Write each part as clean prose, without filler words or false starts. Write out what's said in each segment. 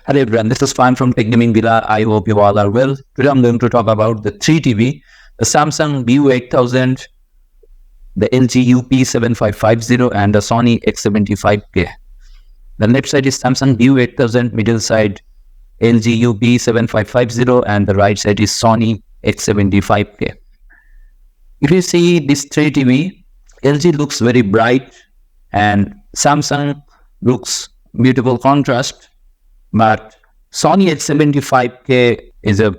Hello everyone, this is Fan from Tech Gaming Villa. I hope you all are well. Today I'm going to talk about the 3 TV, the Samsung BU8000, the LG UP7550 and the Sony X75K. The left side is Samsung BU8000, middle side LG UP7550 and the right side is Sony X75K. If you see this 3 TV, LG looks very bright and Samsung looks beautiful contrast. But Sony X75K is a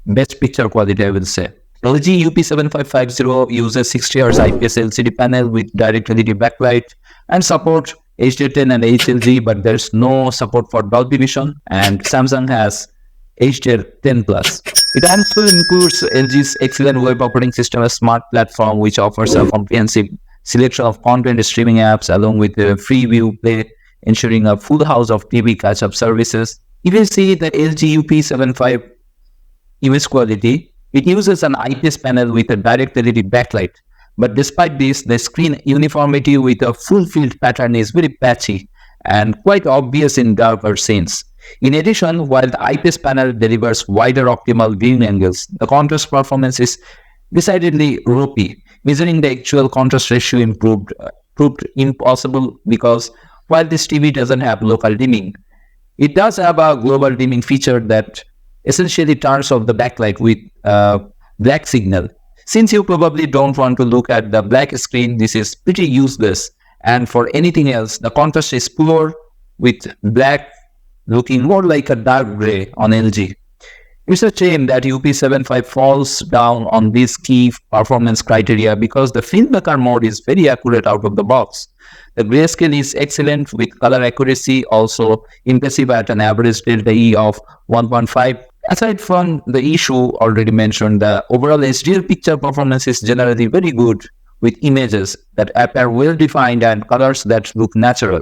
best picture quality, I will say. LG UP7550 uses 60 Hz IPS LCD panel with direct LED backlight and support HDR10 and HLG, but there's no support for Dolby Vision. And Samsung has HDR10 Plus. It also includes LG's excellent web operating system, a smart platform which offers a comprehensive selection of content streaming apps along with a Freeview Play, ensuring a full house of TV catch-up services. If you see the LG UP75 image quality, it uses an IPS panel with a direct LED backlight. But despite this, the screen uniformity with a full field pattern is very patchy and quite obvious in darker scenes. In addition, while the IPS panel delivers wider optimal viewing angles, the contrast performance is decidedly ropey. Measuring the actual contrast ratio proved impossible because while this TV doesn't have local dimming, it does have a global dimming feature that essentially turns off the backlight with black signal. Since you probably don't want to look at the black screen, this is pretty useless. And for anything else, the contrast is poor with black looking more like a dark gray on LG. It's a shame that UP75 falls down on these key performance criteria because the filmmaker mode is very accurate out of the box. The grayscale is excellent with color accuracy, also impressive at an average delta E of 1.5. Aside from the issue already mentioned, the overall HDR picture performance is generally very good with images that appear well defined and colors that look natural.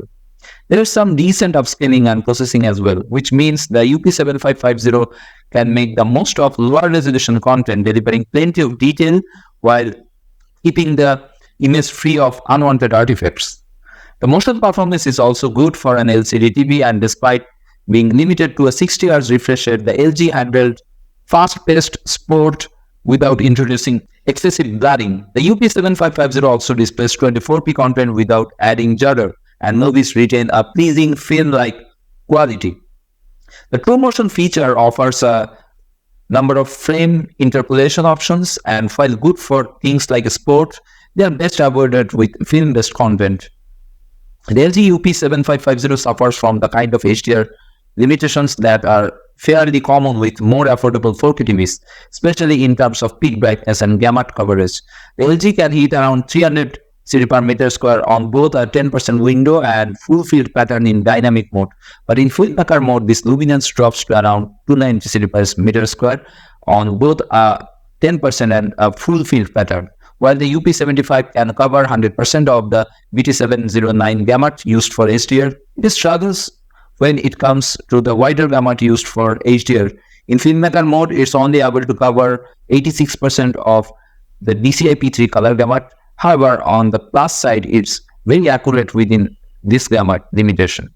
There is some decent upscaling and processing as well, which means the UP7550 can make the most of lower resolution content, delivering plenty of detail while keeping the image free of unwanted artifacts. The motion performance is also good for an LCD TV, and despite being limited to a 60 Hz refresh rate, the LG handled fast-paced sport without introducing excessive blurring. The UP7550 also displays 24p content without adding judder, and movies retain a pleasing film-like quality. The True Motion feature offers a number of frame interpolation options, and while good for things like sport, they are best avoided with film-based content. The LG UP7550 suffers from the kind of HDR limitations that are fairly common with more affordable 4K TVs, especially in terms of peak brightness and gamut coverage. The LG can hit around 300 cd per meter square on both a 10% window and full field pattern in dynamic mode. But in filmmaker mode, this luminance drops to around 290 cd per meter square on both a 10% and a full field pattern. While the UP75 can cover 100% of the BT709 gamut used for HDR, it struggles when it comes to the wider gamut used for HDR. In filmmaker mode, it's only able to cover 86% of the DCI-P3 color gamut. However, on the plus side, it's very accurate within this gamut limitation.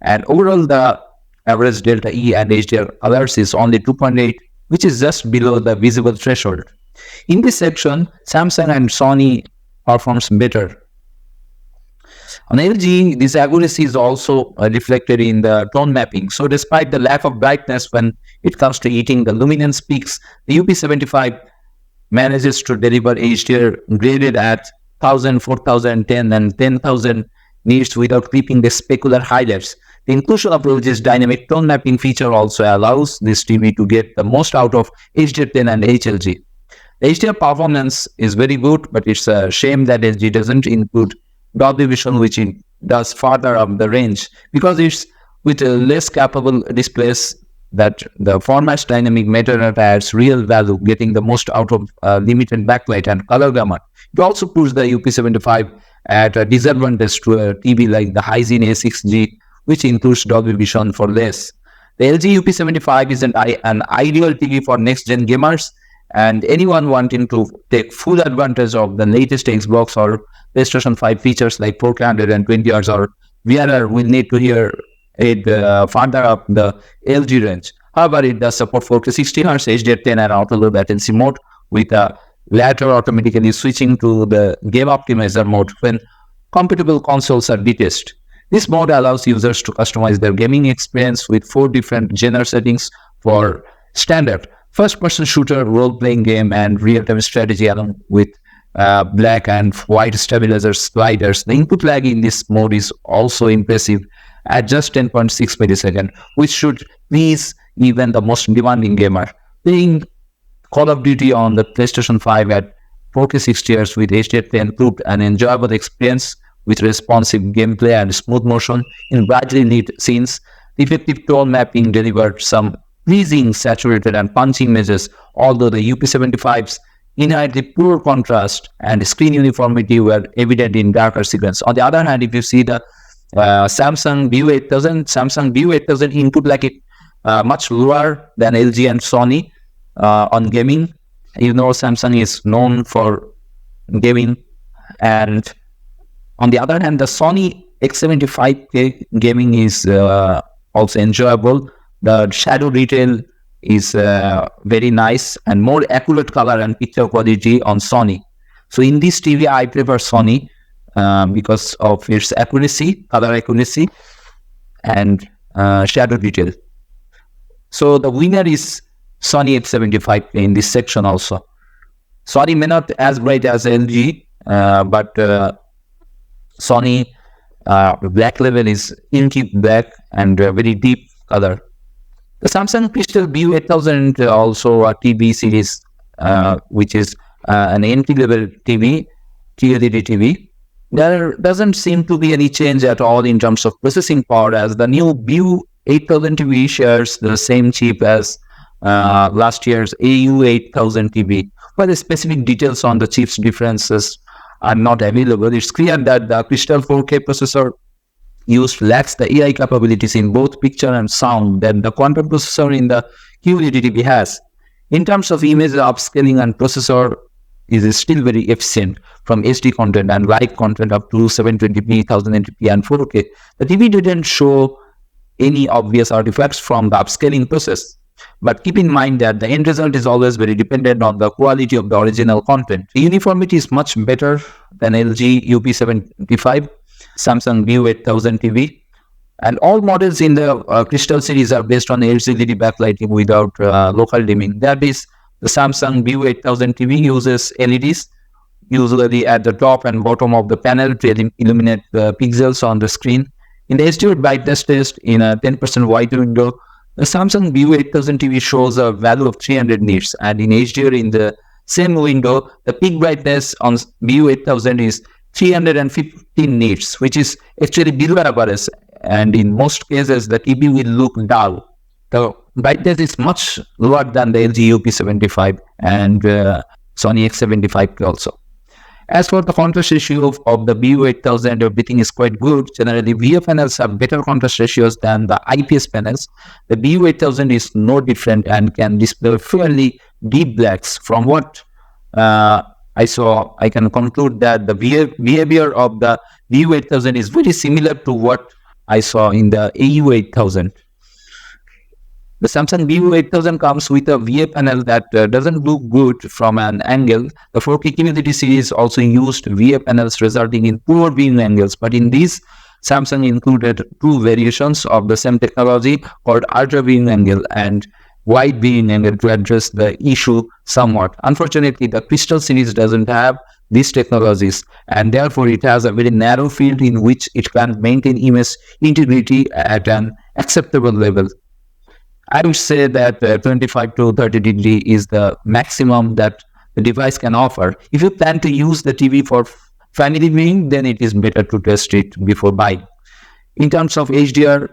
And overall, the average delta E and HDR colors is only 2.8, which is just below the visible threshold. In this section, Samsung and Sony performs better. On LG, this accuracy is also reflected in the tone mapping. So despite the lack of brightness when it comes to hitting the luminance peaks, the UP75 manages to deliver HDR graded at 1000, 4010 and 10,000 nits without clipping the specular highlights. The inclusion of LG's dynamic tone mapping feature also allows this TV to get the most out of HDR10 and HLG. The HDR performance is very good, but it's a shame that LG doesn't include Dolby Vision, which it does further up the range, because it's with less capable displays that the format's dynamic metadata adds real value, getting the most out of limited backlight and color gamut. It also puts the UP75 at a disadvantage to a TV like the Hisense A6G, which includes Dolby Vision for less. The LG UP75 is an ideal TV for next-gen gamers, and anyone wanting to take full advantage of the latest Xbox or PlayStation 5 features like 4K 120 Hz or VRR will need to hear it further up the LG range. However, it does support 4K 60 Hz, HDR10 and auto low latency mode, with a later automatically switching to the game optimizer mode when compatible consoles are detached. This mode allows users to customize their gaming experience with 4 different genre settings for standard first-person shooter, role-playing game, and real-time strategy, along with black and white stabilizer sliders. The input lag in this mode is also impressive at just 10.6 milliseconds, which should please even the most demanding gamer. Playing Call of Duty on the PlayStation 5 at 4K 60 Hz with HDR10 proved an enjoyable experience with responsive gameplay and smooth motion in brightly lit scenes. The effective tone mapping delivered some pleasing saturated and punchy images, although the UP75's inherently poor contrast and screen uniformity were evident in darker sequence. On the other hand, if you see the Samsung BU8000 input lag it much lower than LG and Sony on gaming. You know, Samsung is known for gaming. And on the other hand, the Sony X75K gaming is also enjoyable. The shadow detail is very nice and more accurate color and picture quality on Sony. So in this TV, I prefer Sony because of its accuracy, color accuracy, and shadow detail. So the winner is Sony X75K in this section also. Sony may not as bright as LG, but Sony black level is inky black and very deep color. The Samsung Crystal BU8000 also a TV series, which is an entry-level TV, QLED TV. There doesn't seem to be any change at all in terms of processing power, as the new BU8000 TV shares the same chip as last year's AU8000 TV. While the specific details on the chip's differences are not available, it's clear that the Crystal 4K processor used lacks the AI capabilities in both picture and sound that the quantum processor in the QLED TV has. In terms of image upscaling, and processor is still very efficient from HD content and live content up to 720p, 1080p and 4K. The TV didn't show any obvious artifacts from the upscaling process. But keep in mind that the end result is always very dependent on the quality of the original content. The uniformity is much better than LG UP75, Samsung BU8000 TV. And all models in the Crystal series are based on LCD backlighting without local dimming. That is, the Samsung BU8000 TV uses LEDs, usually at the top and bottom of the panel to illuminate the pixels on the screen. In the HDR brightness test in a 10% wide window, the Samsung BU8000 TV shows a value of 300 nits, and in HDR in the same window, the peak brightness on BU8000 is 315 nits, which is actually below average, and in most cases the TV will look dull. The brightness is much lower than the LG UP75 and Sony X75K also. As for the contrast ratio of the BU8000, everything is quite good. Generally, VA panels have better contrast ratios than the IPS panels. The BU8000 is no different and can display fairly deep blacks. From what I saw, I can conclude that the behavior of the BU8000 is very similar to what I saw in the AU8000. The Samsung BU8000 comes with a VA panel that doesn't look good from an angle. The 4K QLED series also used VA panels, resulting in poor viewing angles. But in these, Samsung included 2 variations of the same technology called ultra viewing angle and wide viewing angle to address the issue somewhat. Unfortunately, the Crystal series doesn't have these technologies, and therefore it has a very narrow field in which it can maintain image integrity at an acceptable level. I would say that 25 to 30 degree is the maximum that the device can offer. If you plan to use the TV for family viewing, then it is better to test it before buying. In terms of HDR,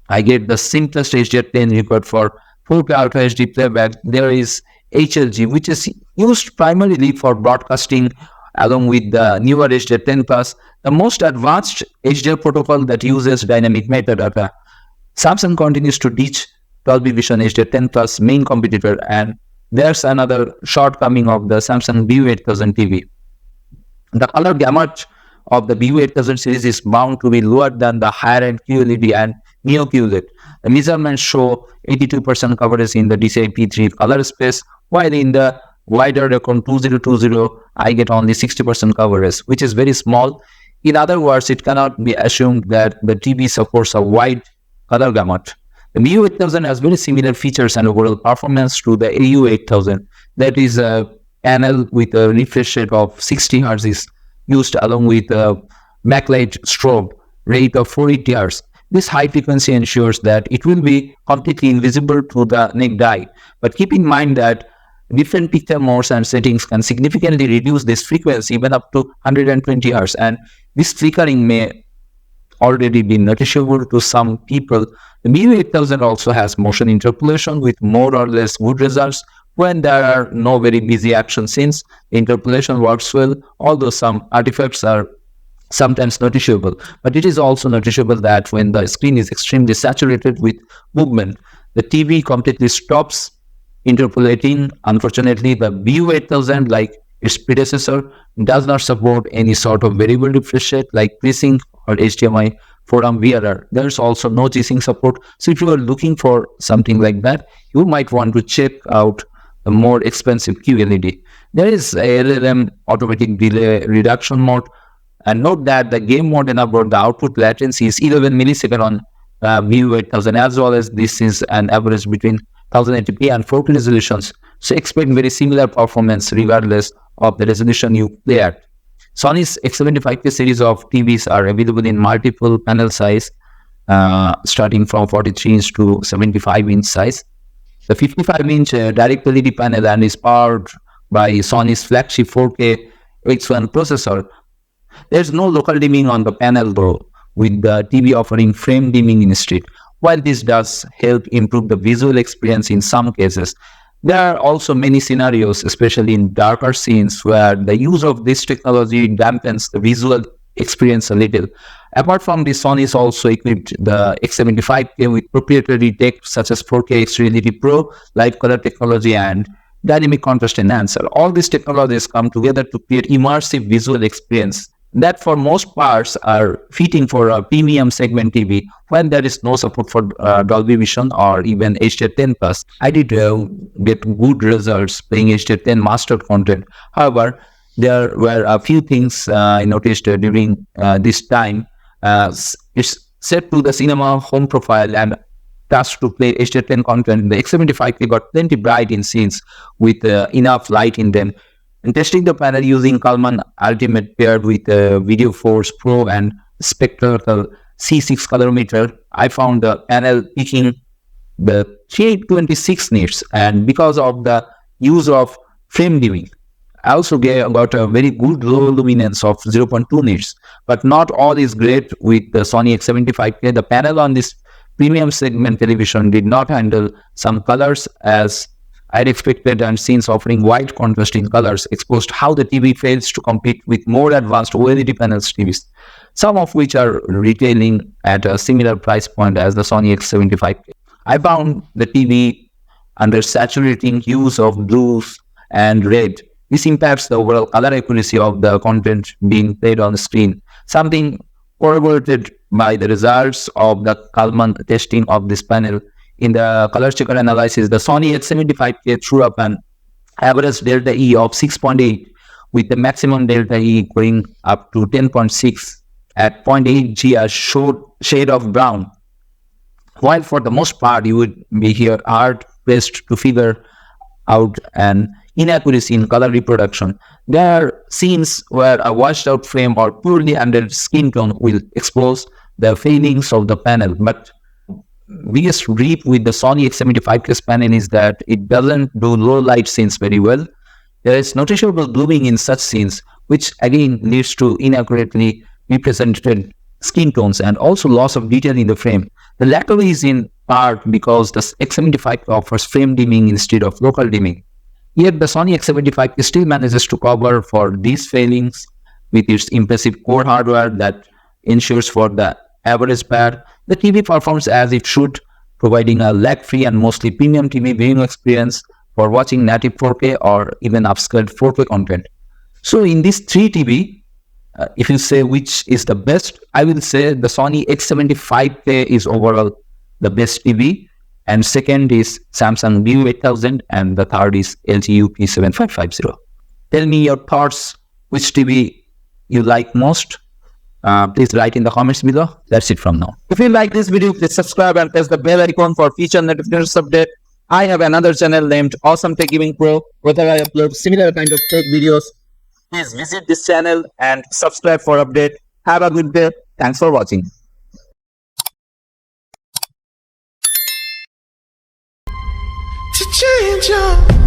I get the simplest HDR10 required for 4K Ultra HD playback. There is HLG, which is used primarily for broadcasting along with the newer HDR10 Plus, the most advanced HDR protocol that uses dynamic metadata. Samsung continues to ditch Dolby Vision HDR10 Plus main competitor, and there's another shortcoming of the Samsung BU8000 TV. The color gamut of the BU8000 series is bound to be lower than the higher-end QLED and Neo QLED. The measurements show 82% coverage in the DCI-P3 color space, while in the wider Recon 2020, I get only 60% coverage, which is very small. In other words, it cannot be assumed that the TV supports a wide color gamut. The BU8000 has very similar features and overall performance to the AU8000. That is a panel with a refresh rate of 60 Hz is used along with a backlight strobe rate of 480 Hz. This high frequency ensures that it will be completely invisible to the naked eye. But keep in mind that different picture modes and settings can significantly reduce this frequency even up to 120 Hz, and this flickering may already be noticeable to some people. The BU8000 also has motion interpolation with more or less good results when there are no very busy action scenes. The interpolation works well, although some artifacts are sometimes noticeable. But it is also noticeable that when the screen is extremely saturated with movement, the TV completely stops interpolating. Unfortunately, the BU8000, like its predecessor, does not support any sort of variable refresh rate like FreeSync or HDMI 4 VRR. There is also no G-Sync support. So if you are looking for something like that, you might want to check out the more expensive QLED. There is a LLM automatic delay reduction mode. And note that the game mode enabled the output latency is 11 milliseconds on BU8000, as well as this is an average between 1080p and 4K resolutions. So expect very similar performance regardless of the resolution you play at. Sony's X75K series of TVs are available in multiple panel size, starting from 43-inch to 75-inch size. The 55-inch direct LED panel and is powered by Sony's flagship 4K X1 processor. There's no local dimming on the panel though, with the TV offering frame dimming instead. While this does help improve the visual experience in some cases, there are also many scenarios, especially in darker scenes, where the use of this technology dampens the visual experience a little. Apart from this, Sony is also equipped the X75K with proprietary tech such as 4K X-Reality Pro, live color technology, and dynamic contrast enhancer. All these technologies come together to create immersive visual experience that for most parts are fitting for a premium segment TV when there is no support for Dolby Vision or even HDR10+. I did get good results playing HDR10 mastered content. However, there were a few things I noticed during this time. It's set to the cinema home profile and tasked to play HDR10 content. The X75K got plenty bright in scenes with enough light in them. And testing the panel using COMMENT Ultimate paired with Video Force Pro and Spectacle C6 colorimeter, I found the panel peaking the 326 nits, and because of the use of frame dimming, I also got a very good low luminance of 0.2 nits. But not all is great with the Sony X75K. The panel on this premium segment television did not handle some colors as I'd expected, and scenes offering wide contrasting colors exposed how the TV fails to compete with more advanced OLED panels TVs, some of which are retailing at a similar price point as the Sony X75K. I found the TV under saturating use of blues and red. This impacts the overall color accuracy of the content being played on the screen, something corroborated by the results of the COMMENT testing of this panel. In the color checker analysis, the Sony X75K threw up an average delta E of 6.8, with the maximum delta E going up to 10.6 at 0.8 G, a shade of brown. While for the most part, you would be here hard pressed to figure out an inaccuracy in color reproduction. There are scenes where a washed out frame or poorly rendered skin tone will expose the failings of the panel. But biggest gripe with the Sony X75K panel is that it doesn't do low light scenes very well. There is noticeable blooming in such scenes, which again leads to inaccurately represented skin tones and also loss of detail in the frame. The latter is in part because the X75K offers frame dimming instead of local dimming. Yet the Sony X75K still manages to cover for these failings with its impressive core hardware that ensures for the average buyer the TV performs as it should, providing a lag-free and mostly premium TV viewing experience for watching native 4K or even upscaled 4K content. So in this 3 TV, If you say which is the best, I will say the Sony X75K is overall the best TV, and second is Samsung BU8000, and the third is LG UP7550. Tell me your thoughts, which TV you like most. Please write in the comments below. That's it from now. If you like this video, please subscribe and press the bell icon for future notifications update. I have another channel named Awesome Tech Gaming Pro, where I upload similar kind of tech videos. Please visit this channel and subscribe for update. Have a good day. Thanks for watching. To change up.